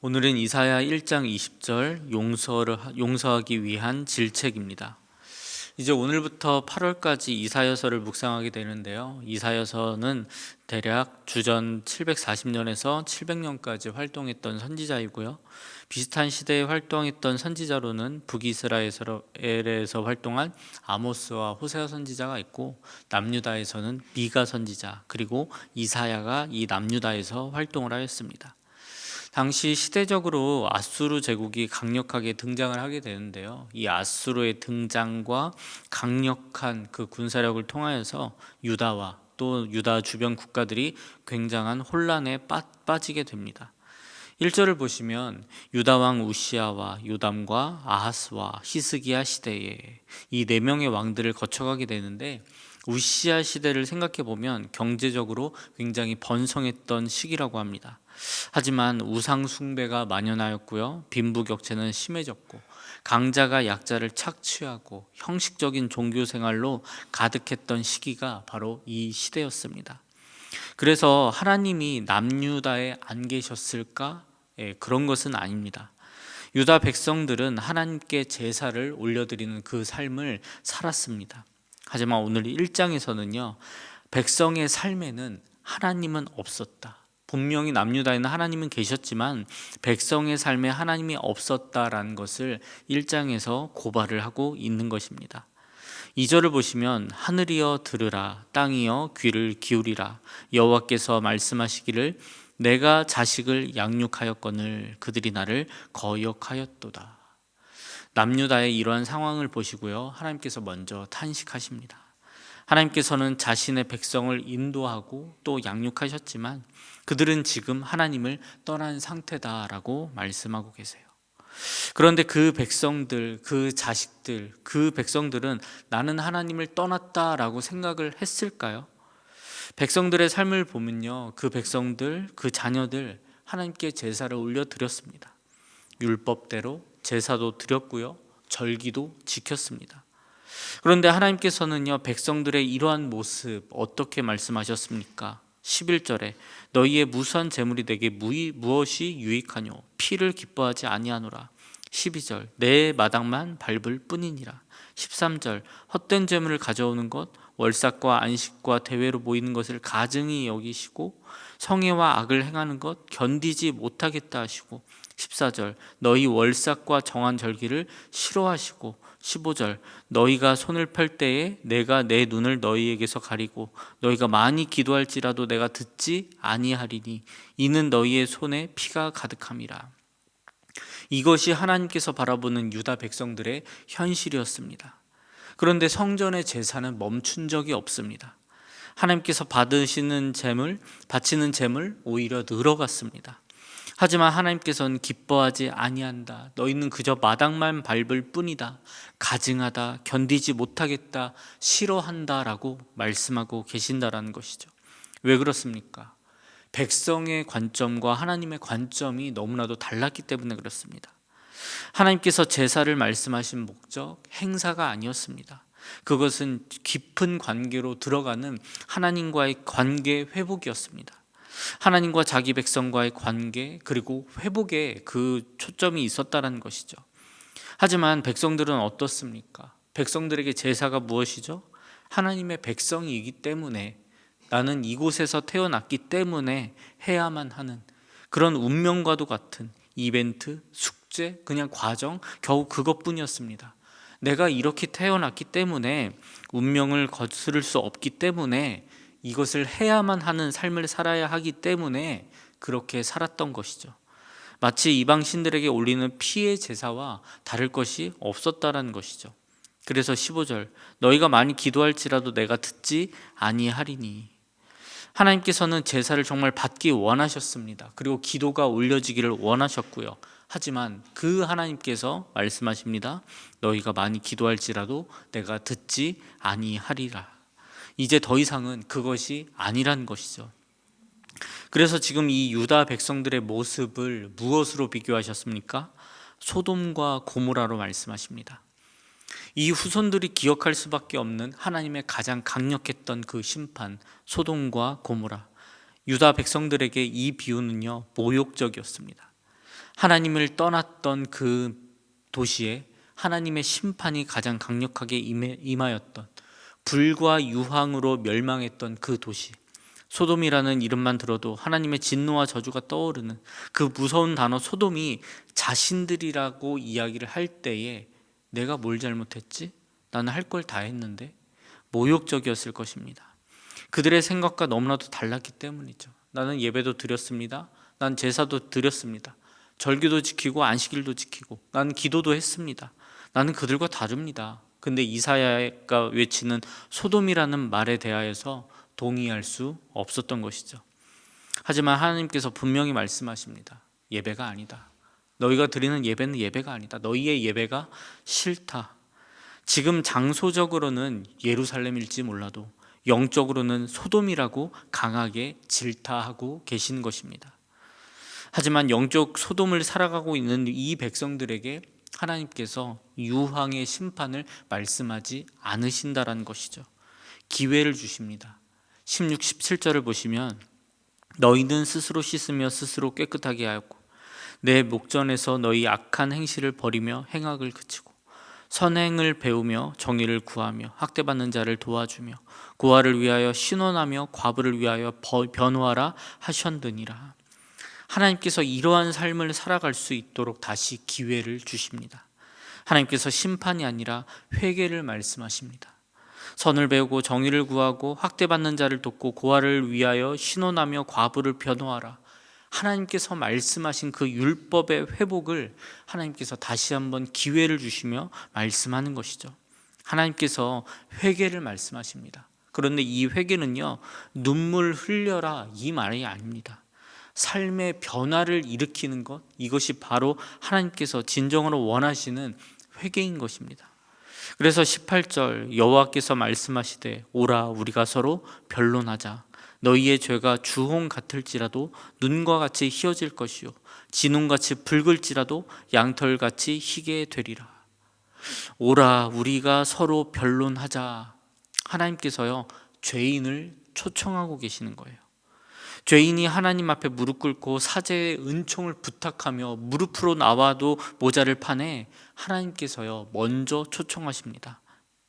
오늘은 이사야 1장 20절 용서하기 위한 질책입니다. 이제 오늘부터 8월까지 이사야서를 묵상하게 되는데요. 이사야서는 대략 주전 740년에서 700년까지 활동했던 선지자이고요. 비슷한 시대에 활동했던 선지자로는 북이스라엘에서 활동한 아모스와 호세아 선지자가 있고, 남유다에서는 미가 선지자, 그리고 이사야가 이 남유다에서 활동을 하였습니다. 당시 시대적으로 아수르 제국이 강력하게 등장을 하게 되는데요. 이 아수르의 등장과 강력한 그 군사력을 통하여서 유다와 또 유다 주변 국가들이 굉장한 혼란에 빠지게 됩니다. 1절을 보시면 유다 왕 우시아와 요담과 아하스와 히스기야 시대에 이 네 명의 왕들을 거쳐가게 되는데, 우시아 시대를 생각해 보면 경제적으로 굉장히 번성했던 시기라고 합니다. 하지만 우상 숭배가 만연하였고요, 빈부격차는 심해졌고, 강자가 약자를 착취하고 형식적인 종교 생활로 가득했던 시기가 바로 이 시대였습니다. 그래서 하나님이 남유다에 안 계셨을까? 그런 것은 아닙니다. 유다 백성들은 하나님께 제사를 올려드리는 그 삶을 살았습니다. 하지만 오늘 1장에서는요, 백성의 삶에는 하나님은 없었다. 분명히 남유다에는 하나님은 계셨지만 백성의 삶에 하나님이 없었다라는 것을 1장에서 고발을 하고 있는 것입니다. 2절을 보시면 하늘이여 들으라, 땅이여 귀를 기울이라, 여호와께서 말씀하시기를 내가 자식을 양육하였거늘 그들이 나를 거역하였도다. 남유다의 이러한 상황을 보시고요, 하나님께서 먼저 탄식하십니다. 하나님께서는 자신의 백성을 인도하고 또 양육하셨지만 그들은 지금 하나님을 떠난 상태다라고 말씀하고 계세요. 그런데 그 백성들, 그 자식들, 그 백성들은 나는 하나님을 떠났다라고 생각을 했을까요? 백성들의 삶을 보면요, 그 백성들, 그 자녀들 하나님께 제사를 올려드렸습니다. 율법대로 제사도 드렸고요, 절기도 지켰습니다. 그런데 하나님께서는요, 백성들의 이러한 모습 어떻게 말씀하셨습니까? 11절에 너희의 무수한 재물이 내게 무엇이 유익하뇨? 피를 기뻐하지 아니하노라. 12절 내 마당만 밟을 뿐이니라. 13절 헛된 재물을 가져오는 것, 월삭과 안식과 대회로 모이는 것을 가증히 여기시고 성애와 악을 행하는 것 견디지 못하겠다 하시고, 14절 너희 월삭과 정한 절기를 싫어하시고, 15절 너희가 손을 펼 때에 내가 내 눈을 너희에게서 가리고 너희가 많이 기도할지라도 내가 듣지 아니하리니 이는 너희의 손에 피가 가득함이라. 이것이 하나님께서 바라보는 유다 백성들의 현실이었습니다. 그런데 성전의 제사는 멈춘 적이 없습니다. 하나님께서 바치는 재물 오히려 늘어갔습니다. 하지만 하나님께서는 기뻐하지 아니한다. 너희는 그저 마당만 밟을 뿐이다. 가증하다, 견디지 못하겠다, 싫어한다라고 말씀하고 계신다라는 것이죠. 왜 그렇습니까? 백성의 관점과 하나님의 관점이 너무나도 달랐기 때문에 그렇습니다. 하나님께서 제사를 말씀하신 목적, 행사가 아니었습니다. 그것은 깊은 관계로 들어가는 하나님과의 관계 회복이었습니다. 하나님과 자기 백성과의 관계, 그리고 회복에 그 초점이 있었다는 것이죠. 하지만 백성들은 어떻습니까? 백성들에게 제사가 무엇이죠? 하나님의 백성이기 때문에, 나는 이곳에서 태어났기 때문에 해야만 하는 그런 운명과도 같은 이벤트, 숙제, 그냥 과정, 겨우 그것뿐이었습니다. 내가 이렇게 태어났기 때문에, 운명을 거스를 수 없기 때문에 이것을 해야만 하는 삶을 살아야 하기 때문에 그렇게 살았던 것이죠. 마치 이방 신들에게 올리는 피의 제사와 다를 것이 없었다라는 것이죠. 그래서 15절 너희가 많이 기도할지라도 내가 듣지 아니하리니, 하나님께서는 제사를 정말 받기 원하셨습니다. 그리고 기도가 올려지기를 원하셨고요. 하지만 그 하나님께서 말씀하십니다. 너희가 많이 기도할지라도 내가 듣지 아니하리라. 이제 더 이상은 그것이 아니란 것이죠. 그래서 지금 이 유다 백성들의 모습을 무엇으로 비교하셨습니까? 소돔과 고모라로 말씀하십니다. 이 후손들이 기억할 수밖에 없는 하나님의 가장 강력했던 그 심판, 소돔과 고모라. 유다 백성들에게 이 비유는요, 모욕적이었습니다. 하나님을 떠났던 그 도시에 하나님의 심판이 가장 강력하게 임하였던, 불과 유황으로 멸망했던 그 도시, 소돔이라는 이름만 들어도 하나님의 진노와 저주가 떠오르는 그 무서운 단어 소돔이 자신들이라고 이야기를 할 때에 내가 뭘 잘못했지? 나는 할 걸 다 했는데, 모욕적이었을 것입니다. 그들의 생각과 너무나도 달랐기 때문이죠. 나는 예배도 드렸습니다. 난 제사도 드렸습니다. 절기도 지키고 안식일도 지키고 나는 기도도 했습니다. 나는 그들과 다릅니다. 근데 이사야가 외치는 소돔이라는 말에 대하여서 동의할 수 없었던 것이죠. 하지만 하나님께서 분명히 말씀하십니다. 예배가 아니다. 너희가 드리는 예배는 예배가 아니다. 너희의 예배가 싫다. 지금 장소적으로는 예루살렘일지 몰라도 영적으로는 소돔이라고 강하게 질타하고 계신 것입니다. 하지만 영적 소돔을 살아가고 있는 이 백성들에게 하나님께서 유황의 심판을 말씀하지 않으신다라는 것이죠. 기회를 주십니다. 16, 17절을 보시면 너희는 스스로 씻으며 스스로 깨끗하게 하였고 내 목전에서 너희 악한 행실을 버리며 행악을 그치고 선행을 배우며 정의를 구하며 학대받는 자를 도와주며 고아를 위하여 신원하며 과부를 위하여 변호하라 하셨느니라. 하나님께서 이러한 삶을 살아갈 수 있도록 다시 기회를 주십니다. 하나님께서 심판이 아니라 회개를 말씀하십니다. 선을 배우고 정의를 구하고 학대받는 자를 돕고 고아를 위하여 신원하며 과부를 변호하라. 하나님께서 말씀하신 그 율법의 회복을 하나님께서 다시 한번 기회를 주시며 말씀하는 것이죠. 하나님께서 회개를 말씀하십니다. 그런데 이 회개는요, 눈물 흘려라 이 말이 아닙니다. 삶의 변화를 일으키는 것, 이것이 바로 하나님께서 진정으로 원하시는 회개인 것입니다. 그래서 18절 여호와께서 말씀하시되 오라 우리가 서로 변론하자. 너희의 죄가 주홍 같을지라도 눈과 같이 희어질 것이요 진홍같이 붉을지라도 양털같이 희게 되리라. 오라 우리가 서로 변론하자. 하나님께서요 죄인을 초청하고 계시는 거예요. 죄인이 하나님 앞에 무릎 꿇고 사죄의 은총을 부탁하며 무릎으로 나와도 모자를 파내 하나님께서요 먼저 초청하십니다.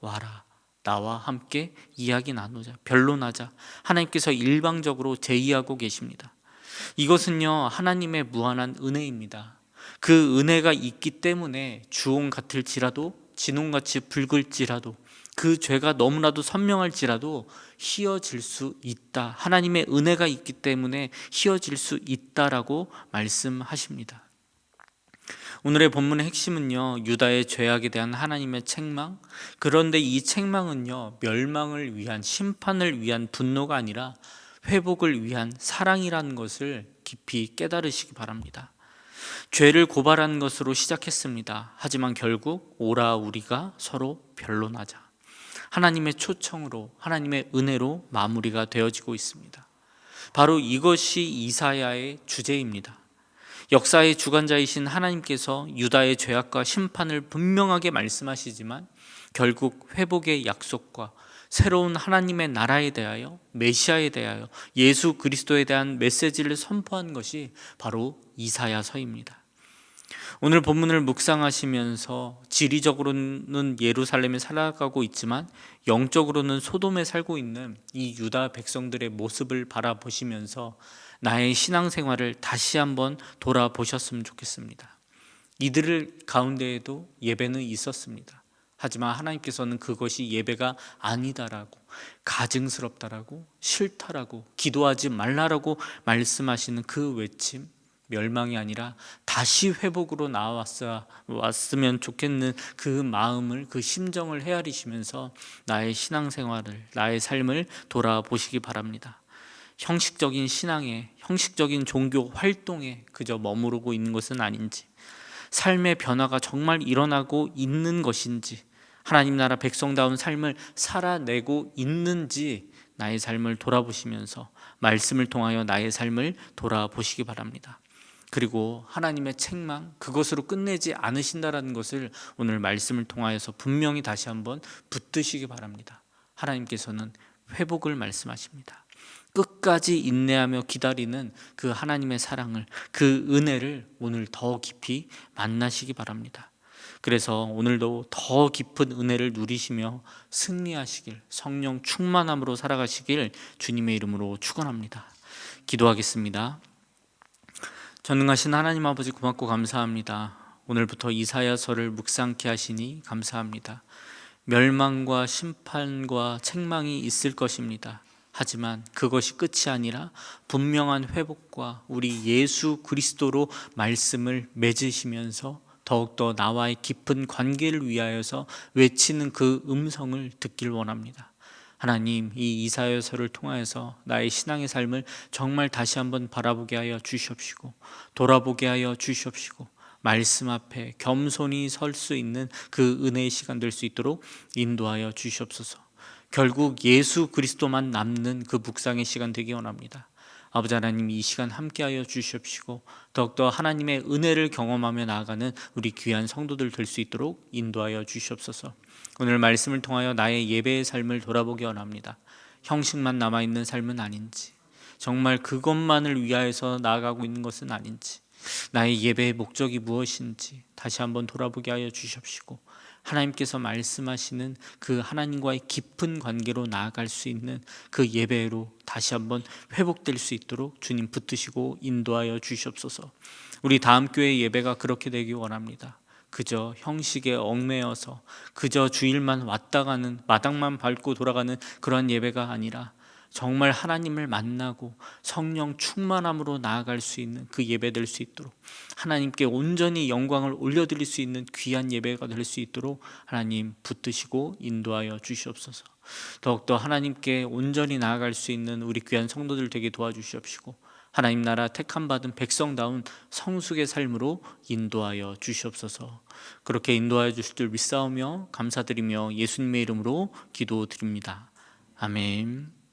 와라 나와 함께 이야기 나누자, 변론하자. 하나님께서 일방적으로 제의하고 계십니다. 이것은요 하나님의 무한한 은혜입니다. 그 은혜가 있기 때문에 주홍 같을지라도 진홍같이 붉을지라도 그 죄가 너무나도 선명할지라도 희어질 수 있다. 하나님의 은혜가 있기 때문에 희어질 수 있다라고 말씀하십니다. 오늘의 본문의 핵심은요 유다의 죄악에 대한 하나님의 책망, 그런데 이 책망은요 멸망을 위한, 심판을 위한 분노가 아니라 회복을 위한 사랑이라는 것을 깊이 깨달으시기 바랍니다. 죄를 고발하는 것으로 시작했습니다. 하지만 결국 오라 우리가 서로 변론하자, 하나님의 초청으로, 하나님의 은혜로 마무리가 되어지고 있습니다. 바로 이것이 이사야의 주제입니다. 역사의 주관자이신 하나님께서 유다의 죄악과 심판을 분명하게 말씀하시지만 결국 회복의 약속과 새로운 하나님의 나라에 대하여, 메시아에 대하여, 예수 그리스도에 대한 메시지를 선포한 것이 바로 이사야서입니다. 오늘 본문을 묵상하시면서 지리적으로는 예루살렘에 살아가고 있지만 영적으로는 소돔에 살고 있는 이 유다 백성들의 모습을 바라보시면서 나의 신앙생활을 다시 한번 돌아보셨으면 좋겠습니다. 이들 가운데에도 예배는 있었습니다. 하지만 하나님께서는 그것이 예배가 아니다라고, 가증스럽다라고, 싫다라고, 기도하지 말라라고 말씀하시는 그 외침, 멸망이 아니라 다시 회복으로 나왔으면 좋겠는 그 마음을, 그 심정을 헤아리시면서 나의 신앙생활을, 나의 삶을 돌아보시기 바랍니다. 형식적인 신앙에, 형식적인 종교 활동에 그저 머무르고 있는 것은 아닌지, 삶의 변화가 정말 일어나고 있는 것인지, 하나님 나라 백성다운 삶을 살아내고 있는지 나의 삶을 돌아보시면서 말씀을 통하여 나의 삶을 돌아보시기 바랍니다. 그리고 하나님의 책망, 그것으로 끝내지 않으신다라는 것을 오늘 말씀을 통하여서 분명히 다시 한번 붙드시기 바랍니다. 하나님께서는 회복을 말씀하십니다. 끝까지 인내하며 기다리는 그 하나님의 사랑을, 그 은혜를 오늘 더 깊이 만나시기 바랍니다. 그래서 오늘도 더 깊은 은혜를 누리시며 승리하시길, 성령 충만함으로 살아가시길 주님의 이름으로 축원합니다. 기도하겠습니다. 전능하신 하나님 아버지, 고맙고 감사합니다. 오늘부터 이사야서를 묵상케 하시니 감사합니다. 멸망과 심판과 책망이 있을 것입니다. 하지만 그것이 끝이 아니라 분명한 회복과 우리 예수 그리스도로 말씀을 맺으시면서 더욱더 나와의 깊은 관계를 위하여서 외치는 그 음성을 듣길 원합니다. 하나님, 이 이사야서를 통하여서 나의 신앙의 삶을 정말 다시 한번 바라보게 하여 주시옵시고, 돌아보게 하여 주시옵시고, 말씀 앞에 겸손히 설 수 있는 그 은혜의 시간 될 수 있도록 인도하여 주시옵소서. 결국 예수 그리스도만 남는 그 묵상의 시간 되기 원합니다. 아버지 하나님, 이 시간 함께하여 주시옵시고 더욱더 하나님의 은혜를 경험하며 나아가는 우리 귀한 성도들 될 수 있도록 인도하여 주시옵소서. 오늘 말씀을 통하여 나의 예배의 삶을 돌아보기 원합니다. 형식만 남아있는 삶은 아닌지, 정말 그것만을 위하여서 나아가고 있는 것은 아닌지, 나의 예배의 목적이 무엇인지 다시 한번 돌아보게 하여 주시옵시고, 하나님께서 말씀하시는 그 하나님과의 깊은 관계로 나아갈 수 있는 그 예배로 다시 한번 회복될 수 있도록 주님 붙드시고 인도하여 주시옵소서. 우리 다음 교회 예배가 그렇게 되기 원합니다. 그저 형식에 얽매여서 그저 주일만 왔다 가는, 마당만 밟고 돌아가는 그런 예배가 아니라 정말 하나님을 만나고 성령 충만함으로 나아갈 수 있는 그 예배 될 수 있도록, 하나님께 온전히 영광을 올려드릴 수 있는 귀한 예배가 될 수 있도록 하나님 붙드시고 인도하여 주시옵소서. 더욱더 하나님께 온전히 나아갈 수 있는 우리 귀한 성도들 되게 도와주시옵시고, 하나님 나라 택함받은 백성다운 성숙의 삶으로 인도하여 주시옵소서. 그렇게 인도하여 주실 줄 믿사오며 감사드리며 예수님의 이름으로 기도드립니다. 아멘.